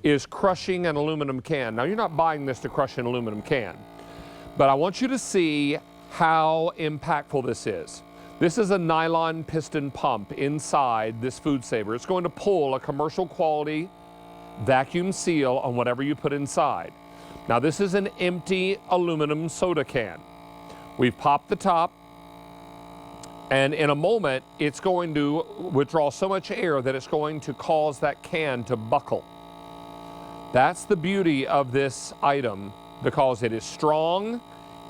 is crushing an aluminum can. Now, you're not buying this to crush an aluminum can, but I want you to see how impactful this is. This is a nylon piston pump inside this FoodSaver. It's going to pull a commercial quality vacuum seal on whatever you put inside. Now, this is an empty aluminum soda can. We've popped the top, and in a moment, it's going to withdraw so much air that it's going to cause that can to buckle. That's the beauty of this item, because it is strong,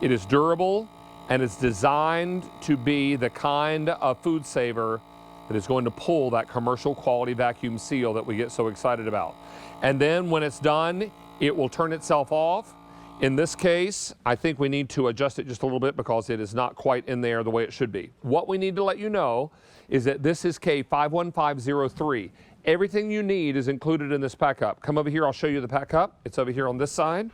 it is durable, and it's designed to be the kind of FoodSaver that is going to pull that commercial quality vacuum seal that we get so excited about. And then when it's done, it will turn itself off. In this case, I think we need to adjust it just a little bit because it is not quite in there the way it should be. What we need to let you know is that this is K51503. Everything you need is included in this pack up. Come over here, I'll show you the pack up. It's over here on this side.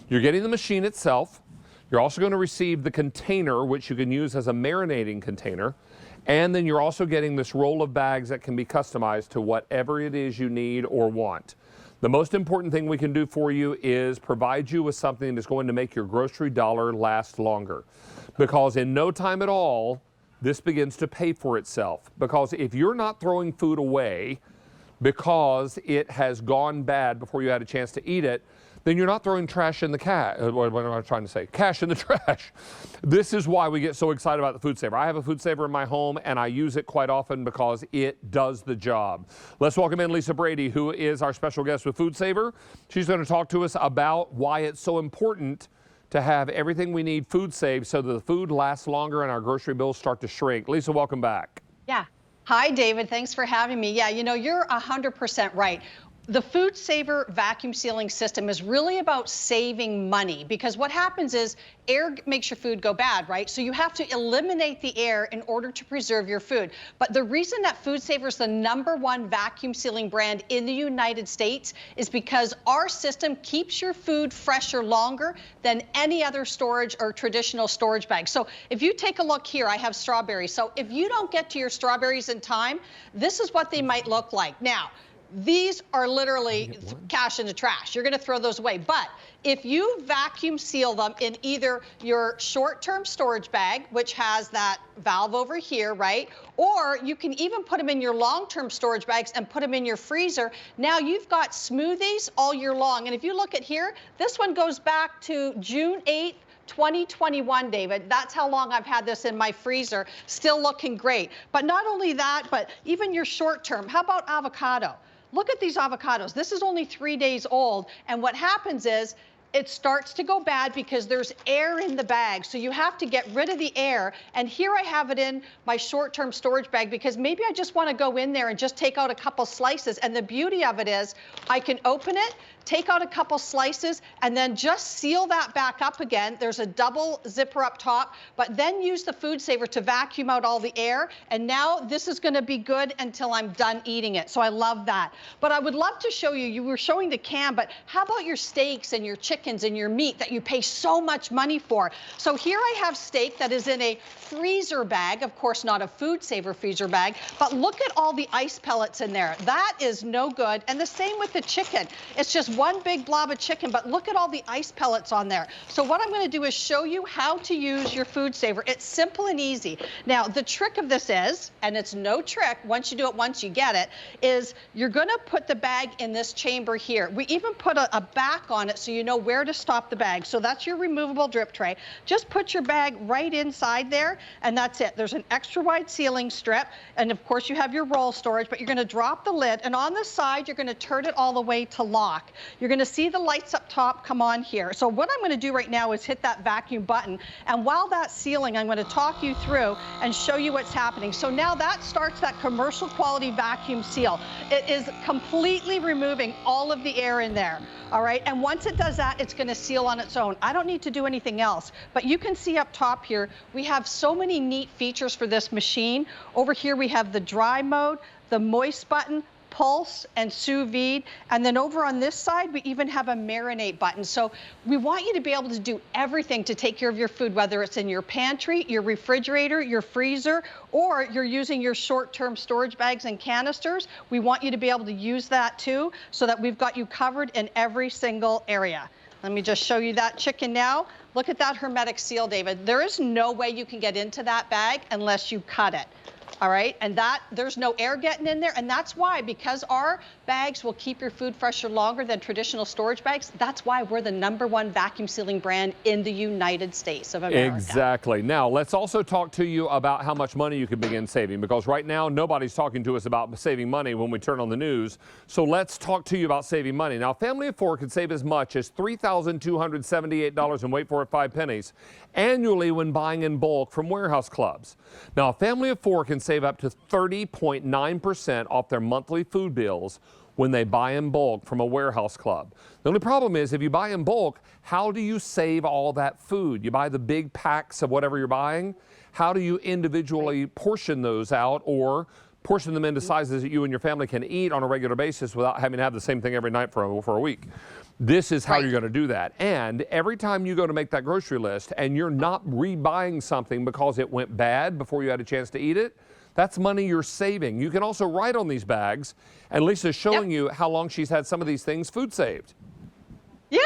You're getting the machine itself. You're also going to receive the container, which you can use as a marinating container. And then you're also getting this roll of bags that can be customized to whatever it is you need or want. The most important thing we can do for you is provide you with something that's going to make your grocery dollar last longer. Because in no time at all, this begins to pay for itself. Because if you're not throwing food away because it has gone bad before you had a chance to eat it, then you're not throwing trash in the what am I trying to say? Cash in the trash. This is why we get so excited about the FoodSaver. I have a FoodSaver in my home, and I use it quite often because it does the job. Let's welcome in Lisa Brady, who is our special guest with FoodSaver. She's going to talk to us about why it's so important to have everything we need food saved so that the food lasts longer and our grocery bills start to shrink. Lisa, welcome back. Yeah. Hi, David. Thanks for having me. Yeah, you know, you're 100% right. The FoodSaver vacuum sealing system is really about saving money, because what happens is air makes your food go bad, right? So you have to eliminate the air in order to preserve your food. But the reason that FoodSaver is the #1 vacuum sealing brand in the United States is because our system keeps your food fresher longer than any other storage or traditional storage bag. So if you take a look here, I have strawberries. So if you don't get to your strawberries in time, this is what they might look like. Now, these are literally cash in the trash. You're going to throw those away. But if you vacuum seal them in either your short-term storage bag, which has that valve over here, right? Or you can even put them in your long-term storage bags and put them in your freezer. Now you've got smoothies all year long. And if you look at here, this one goes back to June 8th. 2021, David. That's how long I've had this in my freezer, still looking great. But not only that, but even your short term. How about avocado? Look at these avocados. This is only 3 days old. And what happens is it starts to go bad because there's air in the bag. So you have to get rid of the air. And here I have it in my short-term storage bag because maybe I just want to go in there and just take out a couple slices. And the beauty of it is I can open it, take out a couple slices, and then just seal that back up again. There's a double zipper up top, but then use the FoodSaver to vacuum out all the air. And now this is going to be good until I'm done eating it. So I love that. But I would love to show you, you were showing the can, but how about your steaks and your chickens and your meat that you pay so much money for? So here I have steak that is in a freezer bag, of course not a FoodSaver freezer bag, but look at all the ice pellets in there. That is no good. And the same with the chicken. It's just one big blob of chicken, but look at all the ice pellets on there. So what I'm going to do is show you how to use your FoodSaver. It's simple and easy. Now, the trick of this is, and it's no trick, once you do it once you get it, is you're going to put the bag in this chamber here. We even put a back on it so you know where to stop the bag. So that's your removable drip tray. Just put your bag right inside there, and that's it. There's an extra wide sealing strip, and of course you have your roll storage, but you're going to drop the lid, and on the side you're going to turn it all the way to lock. You're going to see the lights up top come on here. So what I'm going to do right now is hit that vacuum button, and while that's sealing, I'm going to talk you through and show you what's happening. So now that starts that commercial quality vacuum seal. It is completely removing all of the air in there. All right, and once it does that, it's going to seal on its own. I don't need to do anything else. But you can see up top here, we have so many neat features for this machine. Over here we have the dry mode, the moist button, pulse, and sous vide. And then over on this side, we even have a marinate button. So we want you to be able to do everything to take care of your food, whether it's in your pantry, your refrigerator, your freezer, or you're using your short-term storage bags and canisters. We want you to be able to use that too, so that we've got you covered in every single area. Let me just show you that chicken now. Look at that hermetic seal, David. There is no way you can get into that bag unless you cut it. All right, and that there's no air getting in there, and that's why, because our bags will keep your food fresher longer than traditional storage bags, that's why we're the #1 vacuum sealing brand in the United States of America. Exactly. Now, let's also talk to you about how much money you can begin saving, because right now, nobody's talking to us about saving money when we turn on the news. So let's talk to you about saving money. Now, a family of 4 could save as much as $3,278, and wait for it, 5 pennies, annually when buying in bulk from warehouse clubs. Now, a family of 4 can save up to 30.9% off their monthly food bills when they buy in bulk from a warehouse club. The only problem is, if you buy in bulk, how do you save all that food? You buy the big packs of whatever you're buying. How do you individually portion those out, or portion them into sizes that you and your family can eat on a regular basis without having to have the same thing every night for a week? This is how you're going to do that. And every time you go to make that grocery list and you're not rebuying something because it went bad before you had a chance to eat it, that's money you're saving. You can also write on these bags, and Lisa's showing you how long she's had some of these things food saved. Yeah,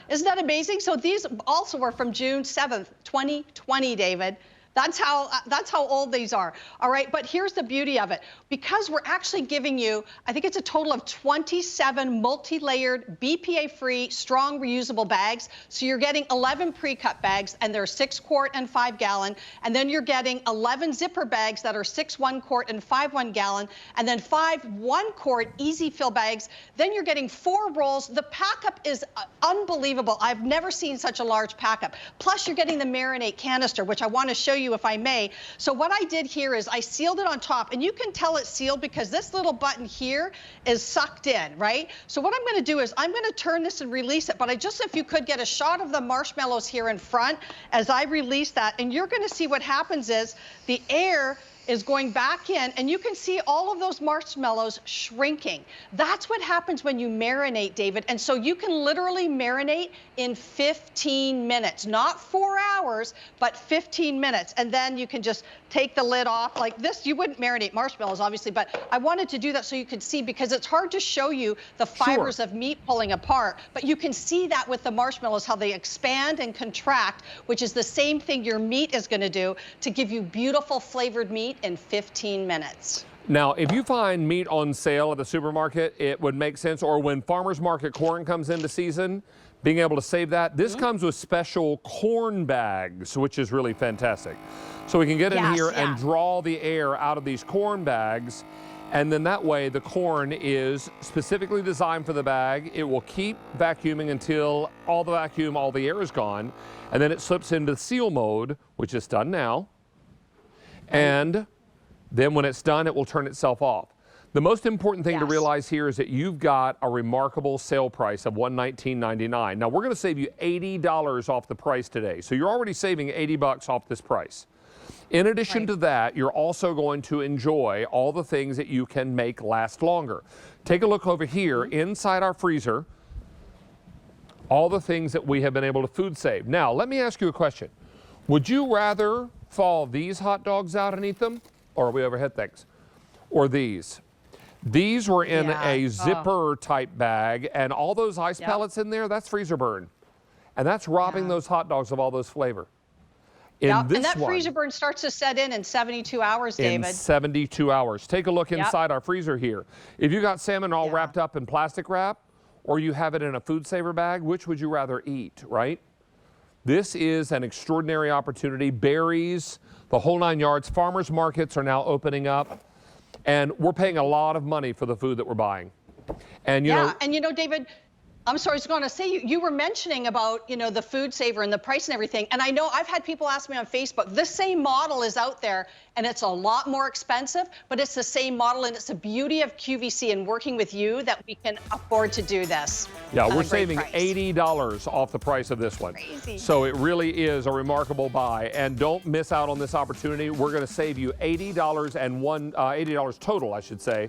isn't that amazing? So these also are from June 7th, 2020, David. That's how old these are. All right, but here's the beauty of it. Because we're actually giving you, I think it's a total of 27 multi-layered, BPA-free, strong reusable bags. So you're getting 11 pre-cut bags, and they're 6 quart and 5 gallon. And then you're getting 11 zipper bags that are 6 1 quart and 5 1 gallon. And then 5 1 quart easy fill bags. Then you're getting 4 rolls. The pack-up is unbelievable. I've never seen such a large pack-up. Plus you're getting the marinate canister, which I want to show you if I may. So what I did here is I sealed it on top, and you can tell it's sealed because this little button here is sucked in, right? So what I'm going to do is I'm going to turn this and release it, but if you could get a shot of the marshmallows here in front as I release that, and you're going to see what happens is the air is going back in, and you can see all of those marshmallows shrinking. That's what happens when you marinate, David. And so you can literally marinate in 15 minutes, not 4 hours, but 15 minutes. And then you can just take the lid off like this. You wouldn't marinate marshmallows, obviously, but I wanted to do that so you could see, because it's hard to show you the fibers of meat pulling apart, but you can see that with the marshmallows, how they expand and contract, which is the same thing your meat is going to do to give you beautiful flavored meat in 15 minutes. Now, if you find meat on sale at the supermarket, it would make sense, or when farmers market corn comes into season, being able to save that. This comes with special corn bags, which is really fantastic. So we can get in here and draw the air out of these corn bags, and then that way the corn is specifically designed for the bag. It will keep vacuuming until all the air is gone, and then it slips into seal mode, which is done now. And then when it's done, it will turn itself off. The most important thing to realize here is that you've got a remarkable sale price of $119.99. Now, we're going to save you $80 off the price today. So you're already saving $80 off this price. In addition to that, you're also going to enjoy all the things that you can make last longer. Take a look over here inside our freezer, all the things that we have been able to food save. Now, let me ask you a question. Would you rather thaw these hot dogs out and eat them, or we overhead things, or these? These were in a zipper type bag, and all those ice pellets in there, that's freezer burn. And that's robbing those hot dogs of all those flavor. And that freezer burn starts to set in 72 hours, David. In 72 hours. Take a look inside our freezer here. If you got salmon all wrapped up in plastic wrap, or you have it in a FoodSaver bag, which would you rather eat, right? This is an extraordinary opportunity. Berries, the whole 9 yards. Farmers markets are now opening up, and we're paying a lot of money for the food that we're buying. And you know, and you know, David, I'm sorry, I was going to say, you were mentioning about, you know, the FoodSaver and the price and everything. And I know I've had people ask me on Facebook, this same model is out there and it's a lot more expensive, but it's the same model, and it's the beauty of QVC and working with you that we can afford to do this. Yeah, we're saving $80 off the price of this one. Crazy. So it really is a remarkable buy, and don't miss out on this opportunity. We're going to save you $80 and $80 total, I should say.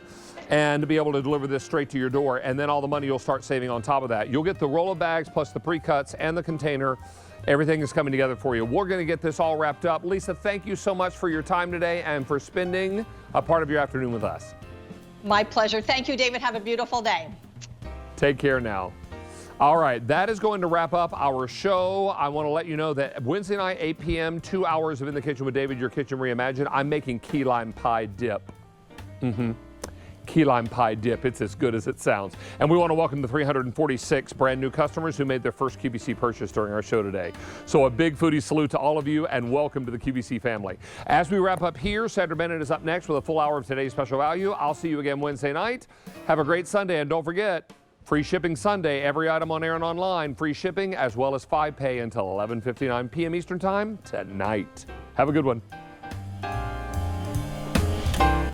and to be able to deliver this straight to your door, and then all the money you'll start saving on top of that. You'll get the roll of bags plus the pre-cuts and the container. Everything is coming together for you. We're going to get this all wrapped up. Lisa, thank you so much for your time today and for spending a part of your afternoon with us. My pleasure. Thank you, David. Have a beautiful day. Take care now. All right, that is going to wrap up our show. I want to let you know that Wednesday night, 8 p.m., 2 hours of In the Kitchen with David, Your Kitchen Reimagined. I'm making key lime pie dip. Key lime pie dip. It's as good as it sounds. And we want to welcome the 346 brand new customers who made their first QVC purchase during our show today. So a big foodie salute to all of you and welcome to the QVC family. As we wrap up here, Sandra Bennett is up next with a full hour of today's special value. I'll see you again Wednesday night. Have a great Sunday, and don't forget, free shipping Sunday, every item on air and online, free shipping as well as 5 pay until 11:59 p.m. Eastern Time tonight. Have a good one.